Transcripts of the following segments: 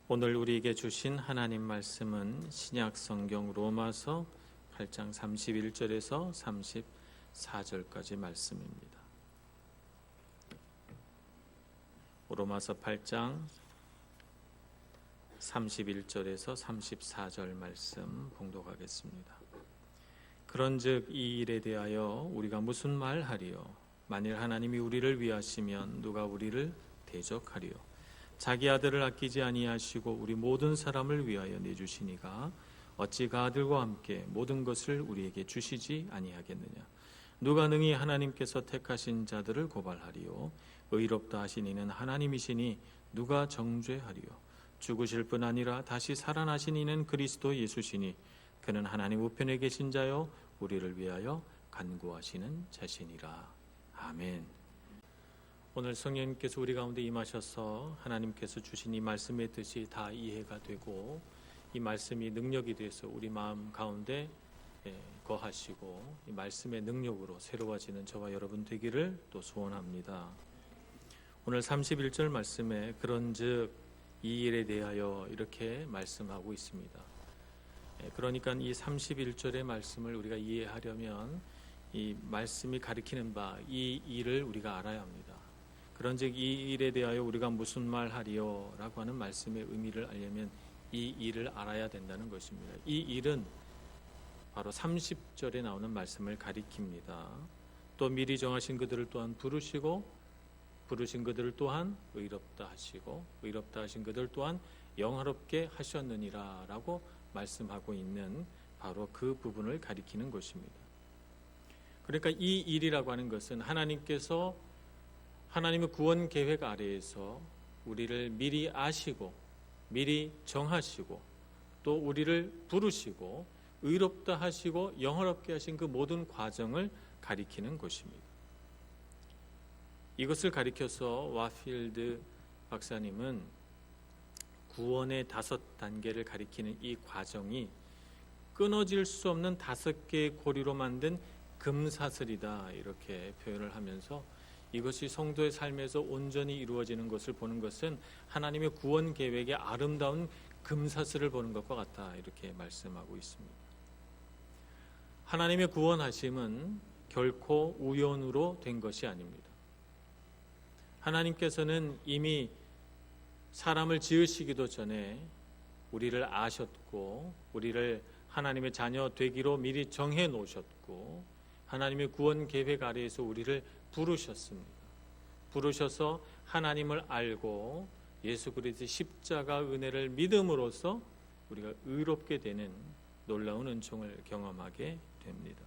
오늘 우리에게 주신 하나님 말씀은 신약 성경 로마서 8장 31절에서 34절까지 말씀입니다. 로마서 8장 31절에서 34절 말씀 봉독하겠습니다. 그런즉 이 일에 대하여 우리가 무슨 말하리요? 만일 하나님이 우리를 위하시면 누가 우리를 대적하리요? 자기 아들을 아끼지 아니하시고 우리 모든 사람을 위하여 내주시니가 어찌 그 아들과 함께 모든 것을 우리에게 주시지 아니하겠느냐? 누가 능히 하나님께서 택하신 자들을 고발하리요? 의롭다 하신 이는 하나님이시니 누가 정죄하리요? 죽으실 뿐 아니라 다시 살아나신 이는 그리스도 예수시니 그는 하나님 우편에 계신 자요 우리를 위하여 간구하시는 자시니라. 아멘. 오늘 성령님께서 우리 가운데 임하셔서 하나님께서 주신 이 말씀의 뜻이 다 이해가 되고 이 말씀이 능력이 돼서 우리 마음 가운데 거하시고 이 말씀의 능력으로 새로워지는 저와 여러분 되기를 또 소원합니다. 오늘 31절 말씀에 그런즉 이 일에 대하여 이렇게 말씀하고 있습니다. 그러니까 이 31절의 말씀을 우리가 이해하려면 이 말씀이 가리키는 바 이 일을 우리가 알아야 합니다. 그런즉 이 일에 대하여 우리가 무슨 말하리요? 라고 하는 말씀의 의미를 알려면 이 일을 알아야 된다는 것입니다. 이 일은 바로 30절에 나오는 말씀을 가리킵니다. 또 미리 정하신 그들을 또한 부르시고 부르신 그들을 또한 의롭다 하시고 의롭다 하신 그들 또한 영화롭게 하셨느니라 라고 말씀하고 있는 바로 그 부분을 가리키는 것입니다. 그러니까 이 일이라고 하는 것은 하나님의 구원 계획 아래에서 우리를 미리 아시고 미리 정하시고 또 우리를 부르시고 의롭다 하시고 영화롭게 하신 그 모든 과정을 가리키는 것입니다. 이것을 가리켜서 와필드 박사님은 구원의 5단계를 가리키는 이 과정이 끊어질 수 없는 5개의 고리로 만든 금사슬이다 이렇게 표현을 하면서 이것이 성도의 삶에서 온전히 이루어지는 것을 보는 것은 하나님의 구원 계획의 아름다운 금사슬을 보는 것과 같다 이렇게 말씀하고 있습니다. 하나님의 구원하심은 결코 우연으로 된 것이 아닙니다. 하나님께서는 이미 사람을 지으시기도 전에 우리를 아셨고 우리를 하나님의 자녀 되기로 미리 정해 놓으셨고 하나님의 구원 계획 아래에서 우리를 부르셨습니다. 부르셔서 하나님을 알고 예수 그리스도의 십자가 은혜를 믿음으로써 우리가 의롭게 되는 놀라운 은총을 경험하게 됩니다.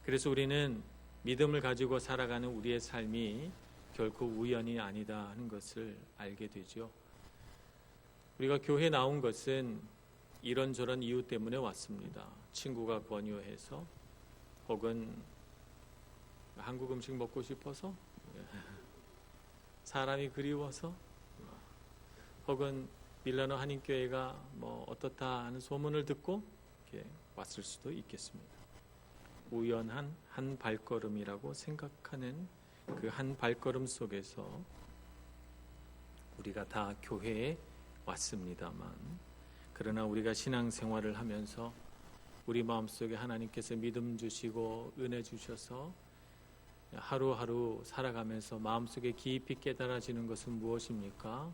그래서 우리는 믿음을 가지고 살아가는 우리의 삶이 결코 우연이 아니다 하는 것을 알게 되죠. 우리가 교회에 나온 것은 이런저런 이유 때문에 왔습니다. 친구가 권유해서 혹은 한국 음식 먹고 싶어서 사람이 그리워서 혹은 밀라노 한인교회가 어떻다 하는 소문을 듣고 이렇게 왔을 수도 있겠습니다. 우연한 한 발걸음이라고 생각하는 그 한 발걸음 속에서 우리가 다 교회에 왔습니다만 그러나 우리가 신앙생활을 하면서 우리 마음속에 하나님께서 믿음 주시고 은혜 주셔서 하루하루 살아가면서 마음속에 깊이 깨달아지는 것은 무엇입니까?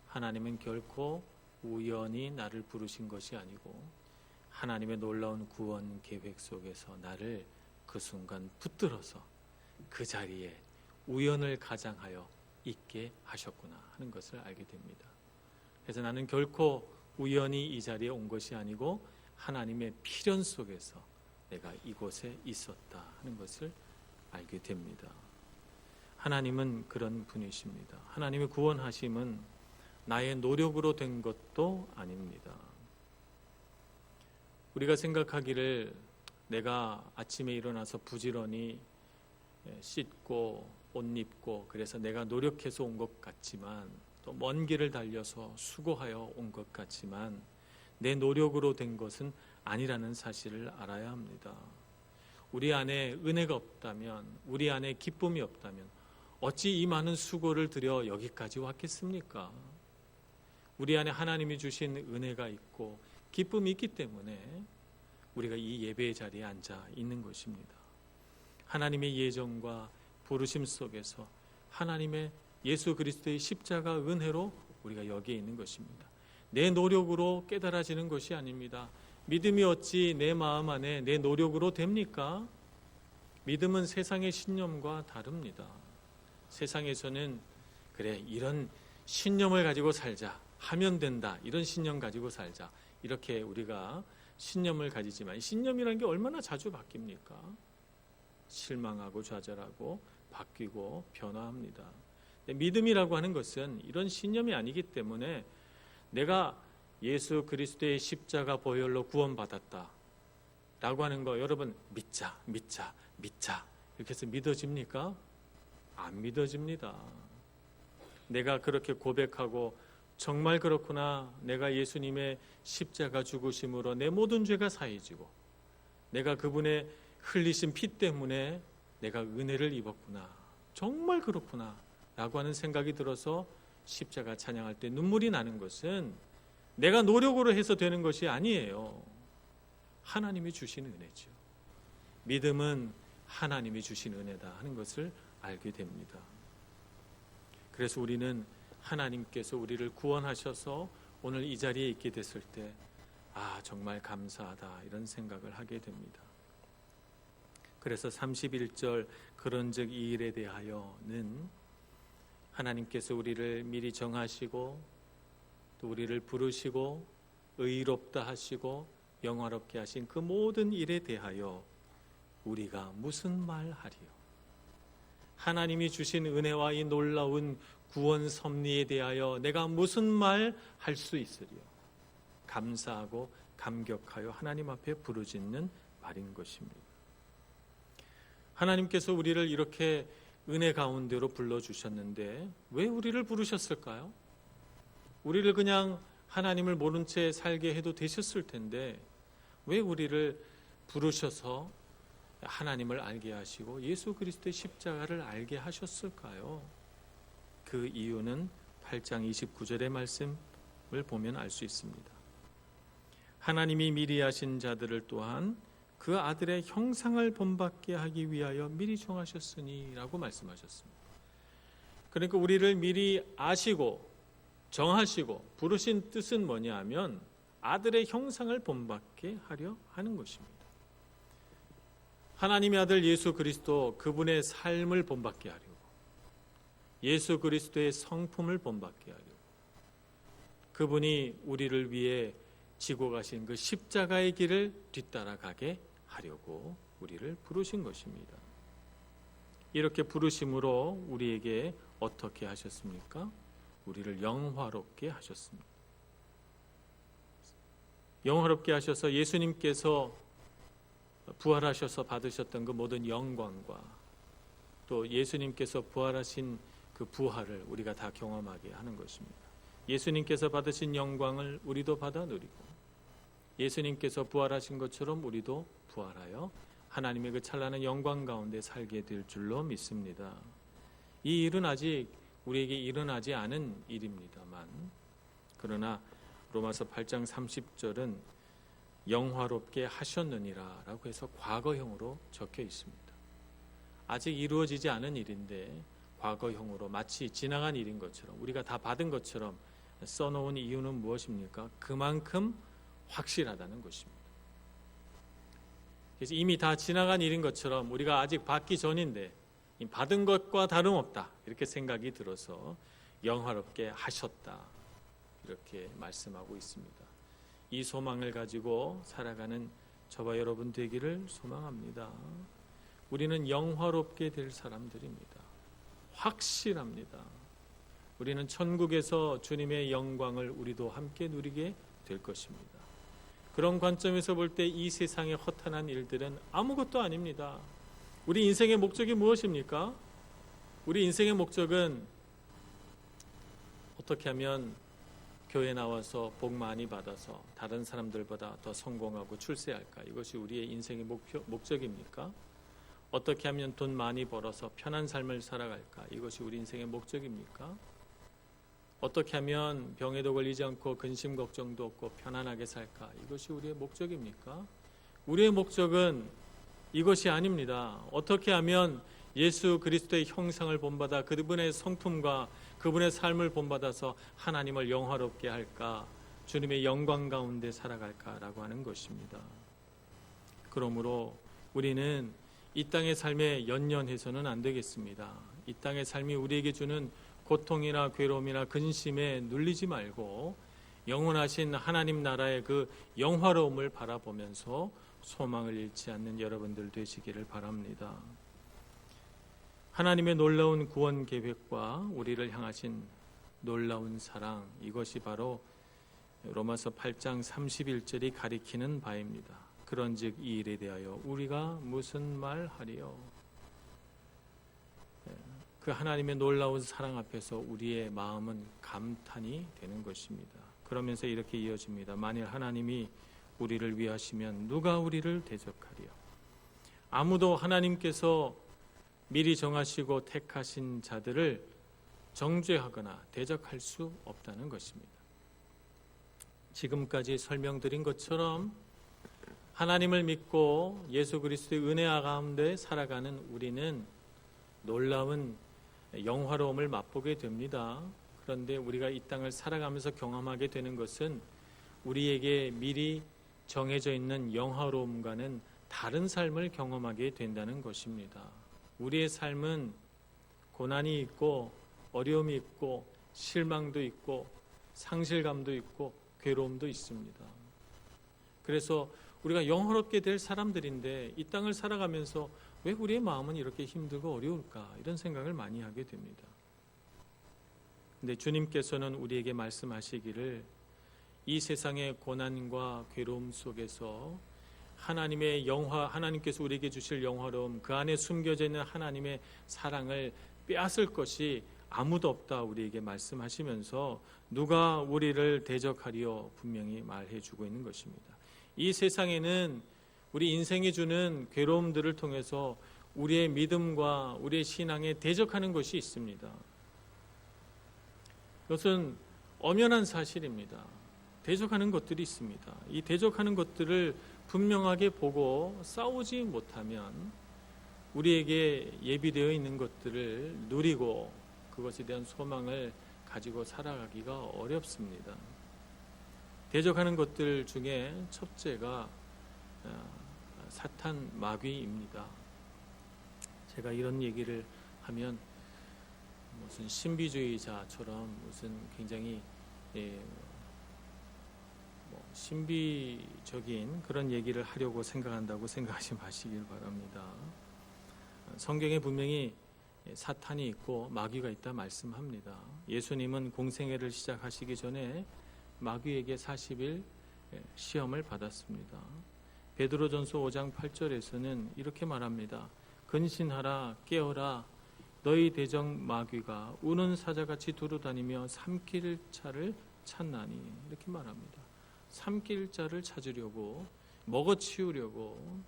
하나님은 결코 우연히 나를 부르신 것이 아니고 하나님의 놀라운 구원 계획 속에서 나를 그 순간 붙들어서 그 자리에 우연을 가장하여 있게 하셨구나 하는 것을 알게 됩니다. 그래서 나는 결코 우연히 이 자리에 온 것이 아니고 하나님의 필연 속에서 내가 이곳에 있었다 하는 것을 알게 됩니다. 하나님은 그런 분이십니다. 하나님의 구원하심은 나의 노력으로 된 것도 아닙니다. 우리가 생각하기를 내가 아침에 일어나서 부지런히 씻고 옷 입고 그래서 내가 노력해서 온 것 같지만 또 먼 길을 달려서 수고하여 온 것 같지만 내 노력으로 된 것은 아니라는 사실을 알아야 합니다. 우리 안에 은혜가 없다면 우리 안에 기쁨이 없다면 어찌 이 많은 수고를 들여 여기까지 왔겠습니까? 우리 안에 하나님이 주신 은혜가 있고 기쁨이 있기 때문에 우리가 이 예배의 자리에 앉아 있는 것입니다. 하나님의 예정과 부르심 속에서 하나님의 예수 그리스도의 십자가 은혜로 우리가 여기에 있는 것입니다. 내 노력으로 깨달아지는 것이 아닙니다. 믿음이 어찌 내 마음 안에 내 노력으로 됩니까? 믿음은 세상의 신념과 다릅니다. 세상에서는 그래, 이런 신념을 가지고 살자, 하면 된다, 이런 신념 가지고 살자, 이렇게 우리가 신념을 가지지만 신념이라는 게 얼마나 자주 바뀝니까? 실망하고 좌절하고 바뀌고 변화합니다. 믿음이라고 하는 것은 이런 신념이 아니기 때문에 내가 예수 그리스도의 십자가 보혈로 구원받았다 라고 하는 거 여러분 믿자 이렇게 해서 믿어집니까? 안 믿어집니다. 내가 그렇게 고백하고 정말 그렇구나, 내가 예수님의 십자가 죽으심으로 내 모든 죄가 사해지고 내가 그분의 흘리신 피 때문에 내가 은혜를 입었구나, 정말 그렇구나 라고 하는 생각이 들어서 십자가 찬양할 때 눈물이 나는 것은 내가 노력으로 해서 되는 것이 아니에요. 하나님이 주신 은혜죠. 믿음은 하나님이 주신 은혜다 하는 것을 알게 됩니다. 그래서 우리는 하나님께서 우리를 구원하셔서 오늘 이 자리에 있게 됐을 때 정말 감사하다 이런 생각을 하게 됩니다. 그래서 31절 그런즉 이 일에 대하여는 하나님께서 우리를 미리 정하시고 또 우리를 부르시고 의롭다 하시고 영화롭게 하신 그 모든 일에 대하여 우리가 무슨 말하리요? 하나님이 주신 은혜와 이 놀라운 구원 섭리에 대하여 내가 무슨 말 할 수 있으리요? 감사하고 감격하여 하나님 앞에 부르짖는 말인 것입니다. 하나님께서 우리를 이렇게 은혜 가운데로 불러주셨는데 왜 우리를 부르셨을까요? 우리를 그냥 하나님을 모른 채 살게 해도 되셨을 텐데 왜 우리를 부르셔서 하나님을 알게 하시고 예수 그리스도의 십자가를 알게 하셨을까요? 그 이유는 8장 29절의 말씀을 보면 알 수 있습니다. 하나님이 미리 하신 자들을 또한 그 아들의 형상을 본받게 하기 위하여 미리 정하셨으니 라고 말씀하셨습니다. 그러니까 우리를 미리 아시고 정하시고 부르신 뜻은 뭐냐 하면 아들의 형상을 본받게 하려 하는 것입니다. 하나님의 아들 예수 그리스도 그분의 삶을 본받게 하려고, 예수 그리스도의 성품을 본받게 하려고, 그분이 우리를 위해 지고 가신 그 십자가의 길을 뒤따라가게 하려고 우리를 부르신 것입니다. 이렇게 부르심으로 우리에게 어떻게 하셨습니까? 우리를 영화롭게 하셨습니다. 영화롭게 하셔서 예수님께서 부활하셔서 받으셨던 그 모든 영광과 또 예수님께서 부활하신 그 부활을 우리가 다 경험하게 하는 것입니다. 예수님께서 받으신 영광을 우리도 받아 누리고 예수님께서 부활하신 것처럼 우리도 부활하여 하나님의 그 찬란한 영광 가운데 살게 될 줄로 믿습니다. 이 일은 아직 우리에게 일어나지 않은 일입니다만 그러나 로마서 8장 30절은 영화롭게 하셨느니라 라고 해서 과거형으로 적혀 있습니다. 아직 이루어지지 않은 일인데 과거형으로 마치 지나간 일인 것처럼 우리가 다 받은 것처럼 써놓은 이유는 무엇입니까? 그만큼 확실하다는 것입니다. 그래서 이미 다 지나간 일인 것처럼 우리가 아직 받기 전인데 받은 것과 다름없다 이렇게 생각이 들어서 영화롭게 하셨다 이렇게 말씀하고 있습니다. 이 소망을 가지고 살아가는 저와 여러분 되기를 소망합니다. 우리는 영화롭게 될 사람들입니다. 확실합니다. 우리는 천국에서 주님의 영광을 우리도 함께 누리게 될 것입니다. 그런 관점에서 볼 때 이 세상의 허탄한 일들은 아무것도 아닙니다. 우리 인생의 목적이 무엇입니까? 우리 인생의 목적은 어떻게 하면 교회 나와서 복 많이 받아서 다른 사람들보다 더 성공하고 출세할까? 이것이 우리의 인생의 목적입니까? 어떻게 하면 돈 많이 벌어서 편한 삶을 살아갈까? 이것이 우리 인생의 목적입니까? 어떻게 하면 병에도 걸리지 않고 근심 걱정도 없고 편안하게 살까? 이것이 우리의 목적입니까? 우리의 목적은 이것이 아닙니다. 어떻게 하면 예수 그리스도의 형상을 본받아 그분의 성품과 그분의 삶을 본받아서 하나님을 영화롭게 할까? 주님의 영광 가운데 살아갈까라고 하는 것입니다. 그러므로 우리는 이 땅의 삶에 연연해서는 안 되겠습니다. 이 땅의 삶이 우리에게 주는 고통이나 괴로움이나 근심에 눌리지 말고 영원하신 하나님 나라의 그 영화로움을 바라보면서 소망을 잃지 않는 여러분들 되시기를 바랍니다. 하나님의 놀라운 구원 계획과 우리를 향하신 놀라운 사랑, 이것이 바로 로마서 8장 31절이 가리키는 바입니다. 그런즉 이 일에 대하여 우리가 무슨 말하리요? 그 하나님의 놀라운 사랑 앞에서 우리의 마음은 감탄이 되는 것입니다. 그러면서 이렇게 이어집니다. 만일 하나님이 우리를 위하시면 누가 우리를 대적하리요? 아무도 하나님께서 미리 정하시고 택하신 자들을 정죄하거나 대적할 수 없다는 것입니다. 지금까지 설명드린 것처럼 하나님을 믿고 예수 그리스도의 은혜 가운데 살아가는 우리는 놀라운 영화로움을 맛보게 됩니다. 그런데 우리가 이 땅을 살아가면서 경험하게 되는 것은 우리에게 미리 정해져 있는 영화로움과는 다른 삶을 경험하게 된다는 것입니다. 우리의 삶은 고난이 있고 어려움이 있고 실망도 있고 상실감도 있고 괴로움도 있습니다. 그래서 우리가 영화롭게 될 사람들인데 이 땅을 살아가면서 왜 우리의 마음은 이렇게 힘들고 어려울까? 이런 생각을 많이 하게 됩니다. 근데 주님께서는 우리에게 말씀하시기를 이 세상의 고난과 괴로움 속에서 하나님의 하나님께서 우리에게 주실 영화로움, 그 안에 숨겨져 있는 하나님의 사랑을 빼앗을 것이 아무도 없다 우리에게 말씀하시면서 누가 우리를 대적하리요 분명히 말해주고 있는 것입니다. 이 세상에는 우리 인생이 주는 괴로움들을 통해서 우리의 믿음과 우리의 신앙에 대적하는 것이 있습니다. 이것은 엄연한 사실입니다. 대적하는 것들이 있습니다. 이 대적하는 것들을 분명하게 보고 싸우지 못하면 우리에게 예비되어 있는 것들을 누리고 그것에 대한 소망을 가지고 살아가기가 어렵습니다. 대적하는 것들 중에 첫째가 사탄 마귀입니다. 제가 이런 얘기를 하면 무슨 신비주의자처럼 무슨 굉장히 신비적인 그런 얘기를 하려고 생각한다고 생각하지 마시길 바랍니다. 성경에 분명히 사탄이 있고 마귀가 있다 말씀합니다. 예수님은 공생애를 시작하시기 전에 마귀에게 40일 시험을 받았습니다. 베드로전서 5장 8절에서는 이렇게 말합니다. 근신하라 깨어라 너희 대적 마귀가 우는 사자같이 두루다니며 삼킬 자를 찾나니 이렇게 말합니다. 삼킬 자를 찾으려고 먹어치우려고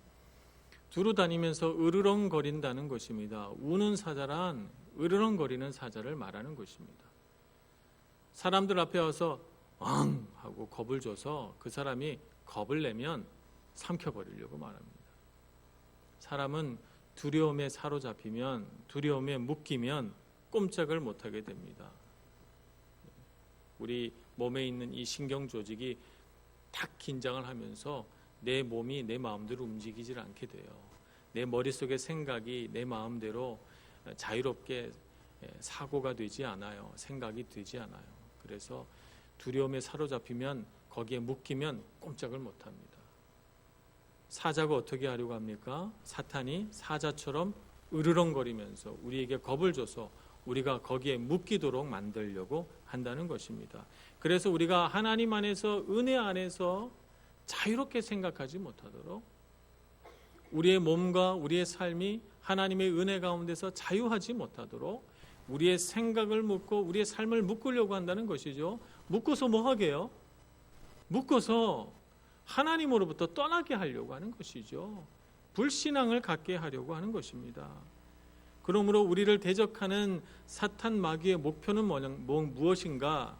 두루다니면서 으르렁거린다는 것입니다. 우는 사자란 으르렁거리는 사자를 말하는 것입니다. 사람들 앞에 와서 엉 하고 겁을 줘서 그 사람이 겁을 내면 삼켜버리려고 말합니다. 사람은 두려움에 사로잡히면 두려움에 묶이면 꼼짝을 못하게 됩니다. 우리 몸에 있는 이 신경 조직이 탁 긴장을 하면서 내 몸이 내 마음대로 움직이질 않게 돼요. 내 머릿속의 생각이 내 마음대로 자유롭게 사고가 되지 않아요. 생각이 되지 않아요. 그래서 두려움에 사로잡히면 거기에 묶이면 꼼짝을 못합니다. 사자가 어떻게 하려고 합니까? 사탄이 사자처럼 으르렁거리면서 우리에게 겁을 줘서 우리가 거기에 묶이도록 만들려고 한다는 것입니다. 그래서 우리가 하나님 안에서 은혜 안에서 자유롭게 생각하지 못하도록 우리의 몸과 우리의 삶이 하나님의 은혜 가운데서 자유하지 못하도록 우리의 생각을 묶고 우리의 삶을 묶으려고 한다는 것이죠. 묶어서 뭐 하게요? 묶어서 하나님으로부터 떠나게 하려고 하는 것이죠. 불신앙을 갖게 하려고 하는 것입니다. 그러므로 우리를 대적하는 사탄 마귀의 목표는 무엇인가?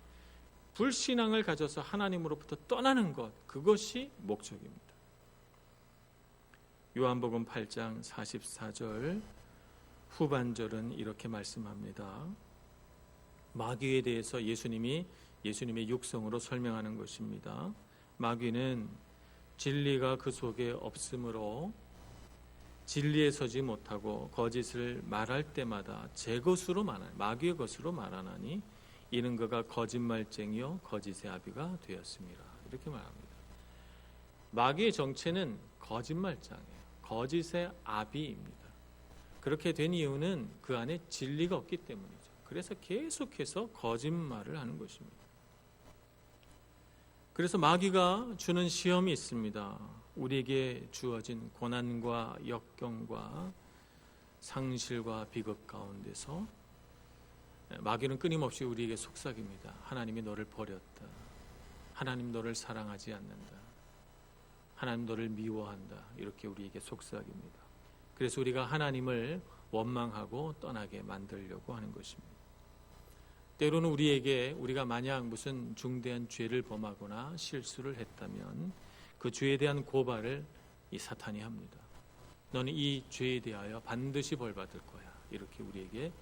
불신앙을 가져서 하나님으로부터 떠나는 것, 그것이 목적입니다. 요한복음 8장 44절 후반절은 이렇게 말씀합니다. 마귀에 대해서 예수님의 육성으로 설명하는 것입니다. 마귀는 진리가 그 속에 없으므로 진리에 서지 못하고 거짓을 말할 때마다 제 것으로 마귀의 것으로 말하나니 이는 그가 거짓말쟁이요 거짓의 아비가 되었습니다. 이렇게 말합니다. 마귀의 정체는 거짓말장이에요. 거짓의 아비입니다. 그렇게 된 이유는 그 안에 진리가 없기 때문이죠. 그래서 계속해서 거짓말을 하는 것입니다. 그래서 마귀가 주는 시험이 있습니다. 우리에게 주어진 고난과 역경과 상실과 비극 가운데서 마귀는 끊임없이 우리에게 속삭입니다. 하나님이 너를 버렸다. 하나님 너를 사랑하지 않는다. 하나님 너를 미워한다. 이렇게 우리에게 속삭입니다. 그래서 우리가 하나님을 원망하고 떠나게 만들려고 하는 것입니다. 때로는 우리가 만약 무슨 중대한 죄를 범하거나 실수를 했다면 그 죄에 대한 고발을 이 사탄이 합니다. 너는 이 죄에 대하여 반드시 벌받을 거야. 이렇게 우리에게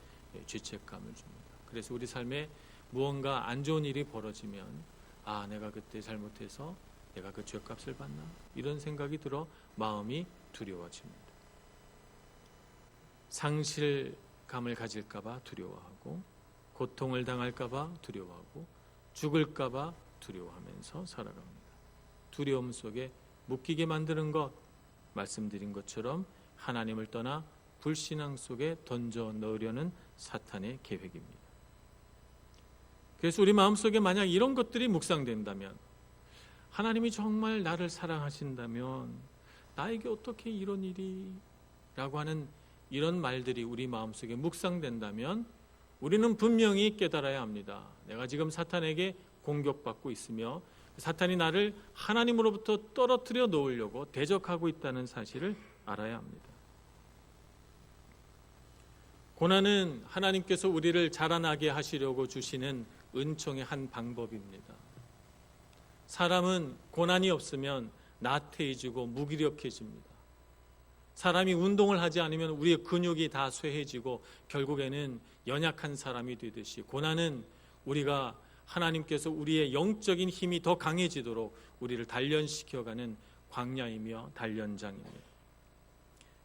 죄책감을 줍니다. 그래서 우리 삶에 무언가 안 좋은 일이 벌어지면 내가 그때 잘못해서 내가 그 죄값을 받나? 이런 생각이 들어 마음이 두려워집니다. 상실감을 가질까 봐 두려워하고 고통을 당할까 봐 두려워하고 죽을까 봐 두려워하면서 살아갑니다. 두려움 속에 묶이게 만드는 것, 말씀드린 것처럼 하나님을 떠나 불신앙 속에 던져 넣으려는 사탄의 계획입니다. 그래서 우리 마음속에 만약 이런 것들이 묵상된다면, 하나님이 정말 나를 사랑하신다면 나에게 어떻게 이런 일이? 라고 하는 이런 말들이 우리 마음속에 묵상된다면 우리는 분명히 깨달아야 합니다. 내가 지금 사탄에게 공격받고 있으며 사탄이 나를 하나님으로부터 떨어뜨려 놓으려고 대적하고 있다는 사실을 알아야 합니다. 고난은 하나님께서 우리를 자라나게 하시려고 주시는 은총의 한 방법입니다. 사람은 고난이 없으면 나태해지고 무기력해집니다. 사람이 운동을 하지 않으면 우리의 근육이 다 쇠해지고 결국에는 연약한 사람이 되듯이 고난은 우리가 하나님께서 우리의 영적인 힘이 더 강해지도록 우리를 단련시켜가는 광야이며 단련장입니다.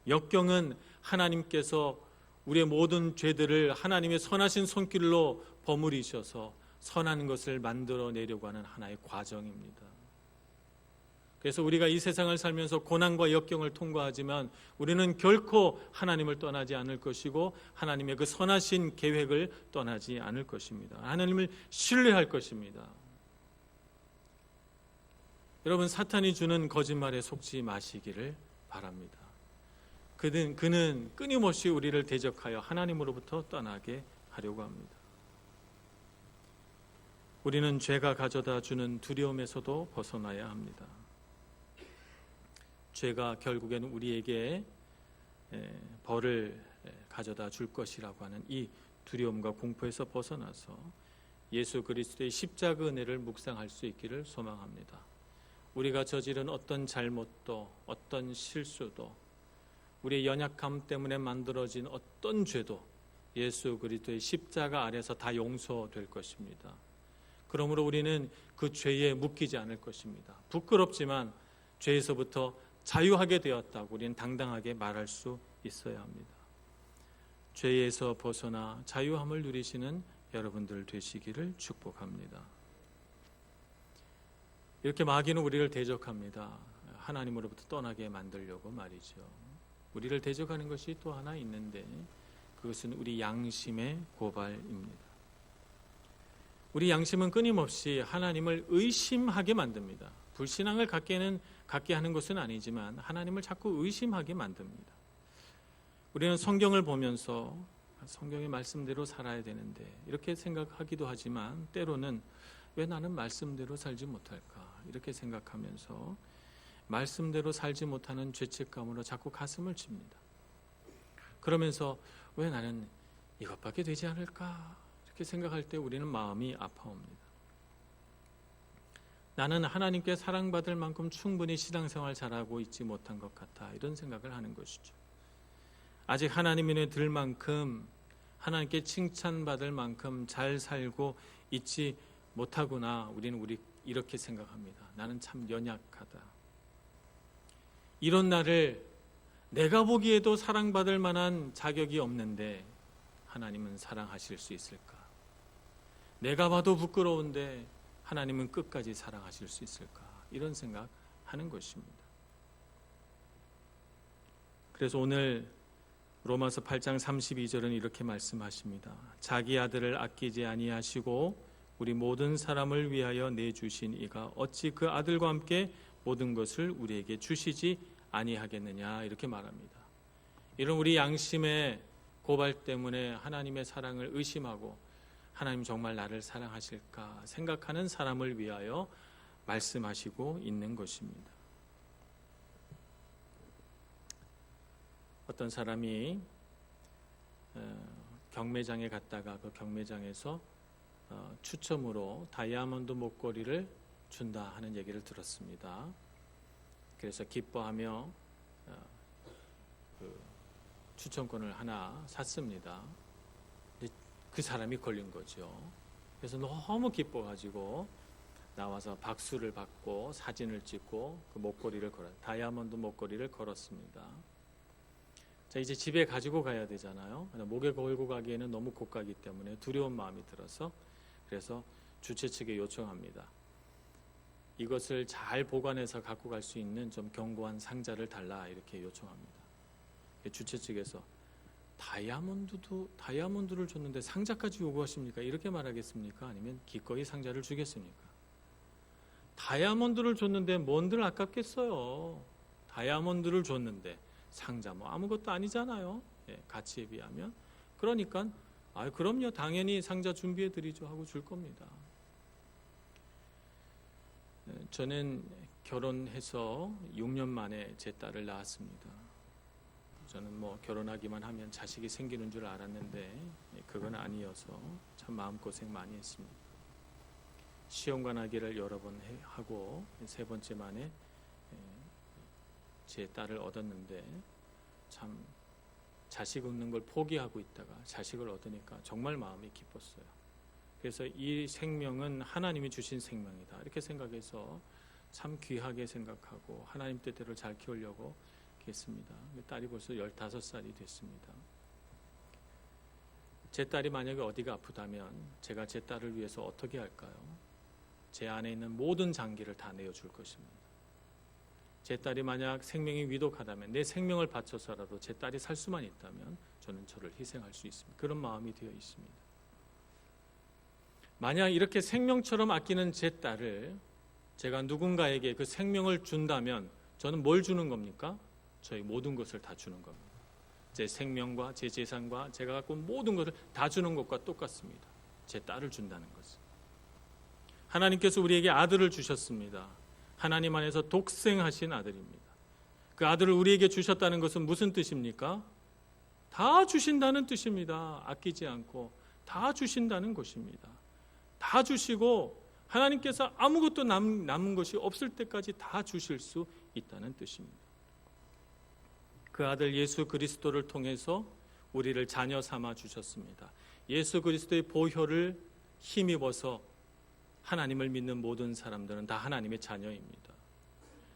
역경은 하나님께서 우리의 모든 죄들을 하나님의 선하신 손길로 버무리셔서 선한 것을 만들어내려고 하는 하나의 과정입니다. 그래서 우리가 이 세상을 살면서 고난과 역경을 통과하지만 우리는 결코 하나님을 떠나지 않을 것이고 하나님의 그 선하신 계획을 떠나지 않을 것입니다. 하나님을 신뢰할 것입니다. 여러분, 사탄이 주는 거짓말에 속지 마시기를 바랍니다. 그는 끊임없이 우리를 대적하여 하나님으로부터 떠나게 하려고 합니다. 우리는 죄가 가져다 주는 두려움에서도 벗어나야 합니다. 죄가 결국에는 우리에게 벌을 가져다 줄 것이라고 하는 이 두려움과 공포에서 벗어나서 예수 그리스도의 십자가 은혜를 묵상할 수 있기를 소망합니다. 우리가 저지른 어떤 잘못도 어떤 실수도 우리의 연약함 때문에 만들어진 어떤 죄도 예수 그리스도의 십자가 아래서 다 용서될 것입니다. 그러므로 우리는 그 죄에 묶이지 않을 것입니다. 부끄럽지만 죄에서부터 자유하게 되었다고 우리는 당당하게 말할 수 있어야 합니다. 죄에서 벗어나 자유함을 누리시는 여러분들 되시기를 축복합니다. 이렇게 마귀는 우리를 대적합니다. 하나님으로부터 떠나게 만들려고 말이죠. 우리를 대적하는 것이 또 하나 있는데 그것은 우리 양심의 고발입니다. 우리 양심은 끊임없이 하나님을 의심하게 만듭니다. 불신앙을 갖게 하는 것은 아니지만 하나님을 자꾸 의심하게 만듭니다. 우리는 성경을 보면서 성경의 말씀대로 살아야 되는데 이렇게 생각하기도 하지만 때로는 왜 나는 말씀대로 살지 못할까 이렇게 생각하면서 말씀대로 살지 못하는 죄책감으로 자꾸 가슴을 칩니다. 그러면서 왜 나는 이것밖에 되지 않을까? 이렇게 생각할 때 우리는 마음이 아파옵니다. 나는 하나님께 사랑받을 만큼 충분히 신앙생활 잘하고 있지 못한 것 같아. 이런 생각을 하는 것이죠. 아직 하나님의 눈에 들 만큼, 하나님께 칭찬받을 만큼 잘 살고 있지 못하구나. 우리는 이렇게 생각합니다. 나는 참 연약하다. 이런 나를 내가 보기에도 사랑받을 만한 자격이 없는데 하나님은 사랑하실 수 있을까? 내가 봐도 부끄러운데 하나님은 끝까지 사랑하실 수 있을까? 이런 생각하는 것입니다. 그래서 오늘 로마서 8장 32절은 이렇게 말씀하십니다. 자기 아들을 아끼지 아니하시고 우리 모든 사람을 위하여 내주신 이가 어찌 그 아들과 함께 모든 것을 우리에게 주시지 아니하겠느냐, 이렇게 말합니다. 이런 우리 양심의 고발 때문에 하나님의 사랑을 의심하고 하나님 정말 나를 사랑하실까 생각하는 사람을 위하여 말씀하시고 있는 것입니다. 어떤 사람이 경매장에 갔다가 그 경매장에서 추첨으로 다이아몬드 목걸이를 준다 하는 얘기를 들었습니다. 그래서 기뻐하며 그 추첨권을 하나 샀습니다. 근데 그 사람이 걸린 거죠. 그래서 너무 기뻐가지고 나와서 박수를 받고 사진을 찍고 그 목걸이를 다이아몬드 목걸이를 걸었습니다. 자, 이제 집에 가지고 가야 되잖아요. 목에 걸고 가기에는 너무 고가이기 때문에 두려운 마음이 들어서, 그래서 주최 측에 요청합니다. 이것을 잘 보관해서 갖고 갈 수 있는 좀 견고한 상자를 달라, 이렇게 요청합니다. 주최 측에서 다이아몬드를 줬는데 상자까지 요구하십니까? 이렇게 말하겠습니까? 아니면 기꺼이 상자를 주겠습니까? 다이아몬드를 줬는데 뭔들 아깝겠어요. 다이아몬드를 줬는데 상자 뭐 아무것도 아니잖아요. 가치에 비하면. 그러니까 그럼요, 당연히 상자 준비해 드리죠 하고 줄 겁니다. 저는 결혼해서 6년 만에 제 딸을 낳았습니다. 저는 뭐 결혼하기만 하면 자식이 생기는 줄 알았는데 그건 아니어서 참 마음고생 많이 했습니다. 시험관하기를 여러 번 하고 세 번째 만에 제 딸을 얻었는데 참 자식 얻는 걸 포기하고 있다가 자식을 얻으니까 정말 마음이 기뻤어요. 그래서 이 생명은 하나님이 주신 생명이다, 이렇게 생각해서 참 귀하게 생각하고 하나님 뜻대로 잘 키우려고 했습니다. 딸이 벌써 15살이 됐습니다. 제 딸이 만약에 어디가 아프다면 제가 제 딸을 위해서 어떻게 할까요? 제 안에 있는 모든 장기를 다 내어줄 것입니다. 제 딸이 만약 생명이 위독하다면 내 생명을 바쳐서라도 제 딸이 살 수만 있다면 저는 저를 희생할 수 있습니다. 그런 마음이 되어 있습니다. 만약 이렇게 생명처럼 아끼는 제 딸을 제가 누군가에게 그 생명을 준다면 저는 뭘 주는 겁니까? 저희 모든 것을 다 주는 겁니다. 제 생명과 제 재산과 제가 갖고 온 모든 것을 다 주는 것과 똑같습니다. 제 딸을 준다는 것은. 하나님께서 우리에게 아들을 주셨습니다. 하나님 안에서 독생하신 아들입니다. 그 아들을 우리에게 주셨다는 것은 무슨 뜻입니까? 다 주신다는 뜻입니다. 아끼지 않고 다 주신다는 것입니다. 다 주시고 하나님께서 아무것도 남은 것이 없을 때까지 다 주실 수 있다는 뜻입니다. 그 아들 예수 그리스도를 통해서 우리를 자녀 삼아 주셨습니다. 예수 그리스도의 보혈을 힘입어서 하나님을 믿는 모든 사람들은 다 하나님의 자녀입니다.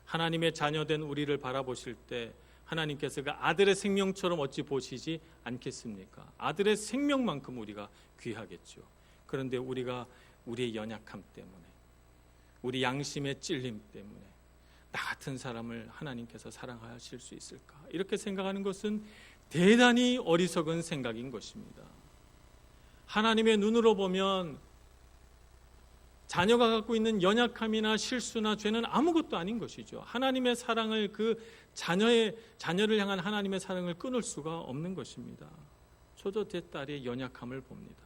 하나님의 자녀된 우리를 바라보실 때 하나님께서 그 아들의 생명처럼 어찌 보시지 않겠습니까? 아들의 생명만큼 우리가 귀하겠죠. 그런데 우리가 우리의 연약함 때문에, 우리 양심의 찔림 때문에 나 같은 사람을 하나님께서 사랑하실 수 있을까? 이렇게 생각하는 것은 대단히 어리석은 생각인 것입니다. 하나님의 눈으로 보면 자녀가 갖고 있는 연약함이나 실수나 죄는 아무것도 아닌 것이죠. 하나님의 사랑을, 그 자녀를 향한 하나님의 사랑을 끊을 수가 없는 것입니다. 저도 제 딸의 연약함을 봅니다.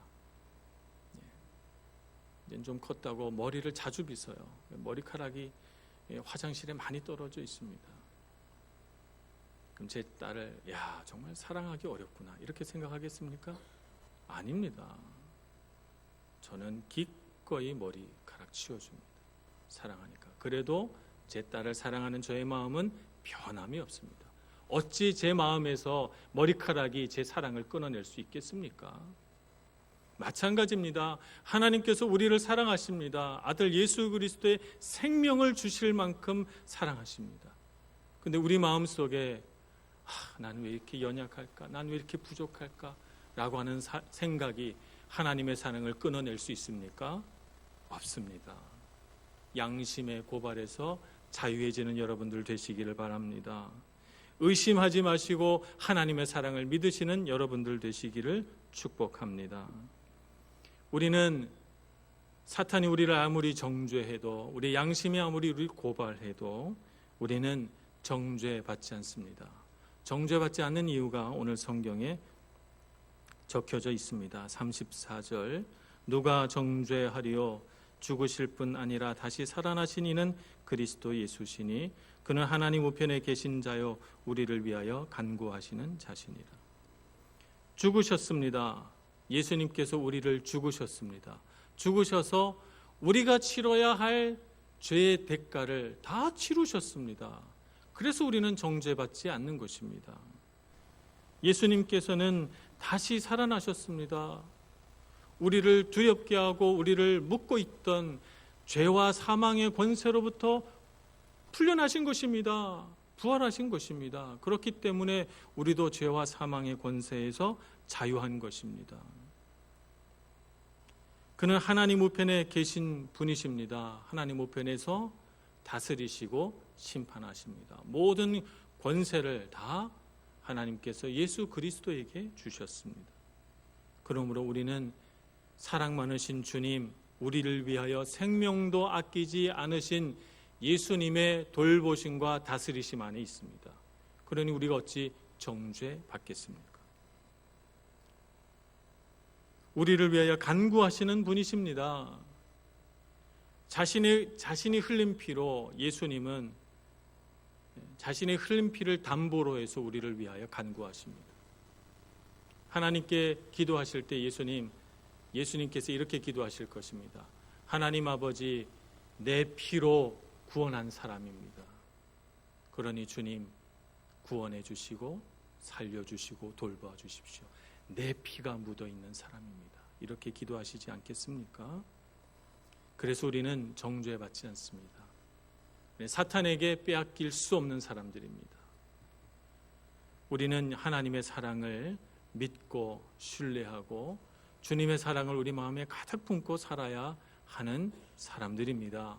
이제 좀 컸다고 머리를 자주 빗어요. 머리카락이 화장실에 많이 떨어져 있습니다. 그럼 제 딸을 정말 사랑하기 어렵구나 이렇게 생각하겠습니까? 아닙니다. 저는 기꺼이 머리카락 치워줍니다. 사랑하니까. 그래도 제 딸을 사랑하는 저의 마음은 변함이 없습니다. 어찌 제 마음에서 머리카락이 제 사랑을 끊어낼 수 있겠습니까? 마찬가지입니다. 하나님께서 우리를 사랑하십니다. 아들 예수 그리스도의 생명을 주실 만큼 사랑하십니다. 근데 우리 마음속에 나는 왜 이렇게 연약할까? 난 왜 이렇게 부족할까? 라고 하는 생각이 하나님의 사랑을 끊어낼 수 있습니까? 없습니다. 양심의 고발에서 자유해지는 여러분들 되시기를 바랍니다. 의심하지 마시고 하나님의 사랑을 믿으시는 여러분들 되시기를 축복합니다. 우리는 사탄이 우리를 아무리 정죄해도, 우리 양심이 아무리 우리를 고발해도 우리는 정죄받지 않습니다. 정죄받지 않는 이유가 오늘 성경에 적혀져 있습니다. 34절, 누가 정죄하리요? 죽으실 뿐 아니라 다시 살아나신 이는 그리스도 예수시니 그는 하나님 우편에 계신 자요 우리를 위하여 간구하시는 자시니라. 죽으셨습니다. 예수님께서 우리를 죽으셨습니다. 죽으셔서 우리가 치러야 할 죄의 대가를 다 치르셨습니다. 그래서 우리는 정죄받지 않는 것입니다. 예수님께서는 다시 살아나셨습니다. 우리를 두렵게 하고 우리를 묶고 있던 죄와 사망의 권세로부터 풀려나신 것입니다. 부활하신 것입니다. 그렇기 때문에 우리도 죄와 사망의 권세에서 자유한 것입니다. 그는 하나님 우편에 계신 분이십니다. 하나님 우편에서 다스리시고 심판하십니다. 모든 권세를 다 하나님께서 예수 그리스도에게 주셨습니다. 그러므로 우리는 사랑 많으신 주님, 우리를 위하여 생명도 아끼지 않으신 예수님의 돌보심과 다스리심 안에 있습니다. 그러니 우리가 어찌 정죄 받겠습니까? 우리를 위하여 간구하시는 분이십니다. 자신이 흘린 피로, 예수님은 자신의 흘린 피를 담보로 해서 우리를 위하여 간구하십니다. 하나님께 기도하실 때 예수님께서 이렇게 기도하실 것입니다. 하나님 아버지, 내 피로 구원한 사람입니다. 그러니 주님 구원해 주시고 살려 주시고 돌봐 주십시오. 내 피가 묻어 있는 사람입니다. 이렇게 기도하시지 않겠습니까? 그래서 우리는 정죄받지 않습니다. 사탄에게 빼앗길 수 없는 사람들입니다. 우리는 하나님의 사랑을 믿고 신뢰하고 주님의 사랑을 우리 마음에 가득 품고 살아야 하는 사람들입니다.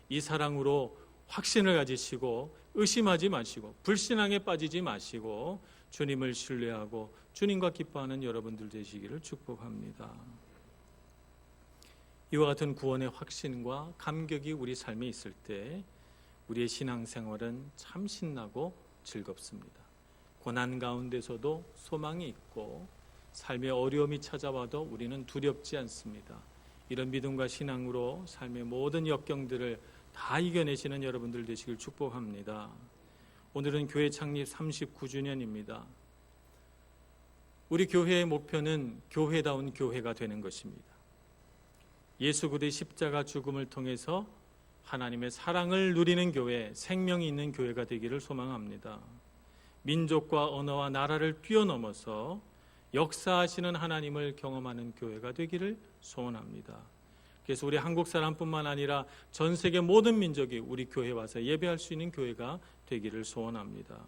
이 사랑으로 확신을 가지시고 의심하지 마시고 불신앙에 빠지지 마시고 주님을 신뢰하고 주님과 기뻐하는 여러분들 되시기를 축복합니다. 이와 같은 구원의 확신과 감격이 우리 삶에 있을 때 우리의 신앙생활은 참 신나고 즐겁습니다. 고난 가운데서도 소망이 있고 삶의 어려움이 찾아와도 우리는 두렵지 않습니다. 이런 믿음과 신앙으로 삶의 모든 역경들을 다 이겨내시는 여러분들 되시길 축복합니다. 오늘은 교회 창립 39주년입니다. 우리 교회의 목표는 교회다운 교회가 되는 것입니다. 예수 그리스도의 십자가 죽음을 통해서 하나님의 사랑을 누리는 교회, 생명이 있는 교회가 되기를 소망합니다. 민족과 언어와 나라를 뛰어넘어서 역사하시는 하나님을 경험하는 교회가 되기를 소원합니다. 그래서 우리 한국 사람뿐만 아니라 전 세계 모든 민족이 우리 교회에 와서 예배할 수 있는 교회가 되기를 소원합니다.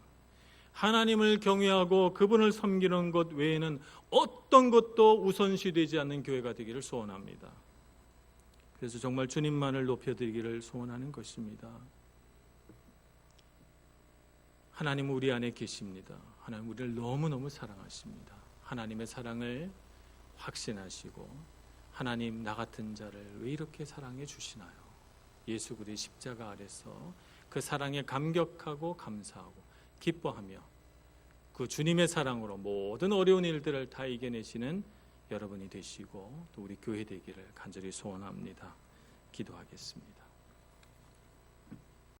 하나님을 경외하고 그분을 섬기는 것 외에는 어떤 것도 우선시되지 않는 교회가 되기를 소원합니다. 그래서 정말 주님만을 높여드리기를 소원하는 것입니다. 하나님은 우리 안에 계십니다. 하나님 우리를 너무너무 사랑하십니다. 하나님의 사랑을 확신하시고 하나님 나 같은 자를 왜 이렇게 사랑해 주시나요? 예수 그리스도의 십자가 아래서 그 사랑에 감격하고 감사하고 기뻐하며 그 주님의 사랑으로 모든 어려운 일들을 다 이겨내시는 여러분이 되시고 또 우리 교회 되기를 간절히 소원합니다. 기도하겠습니다.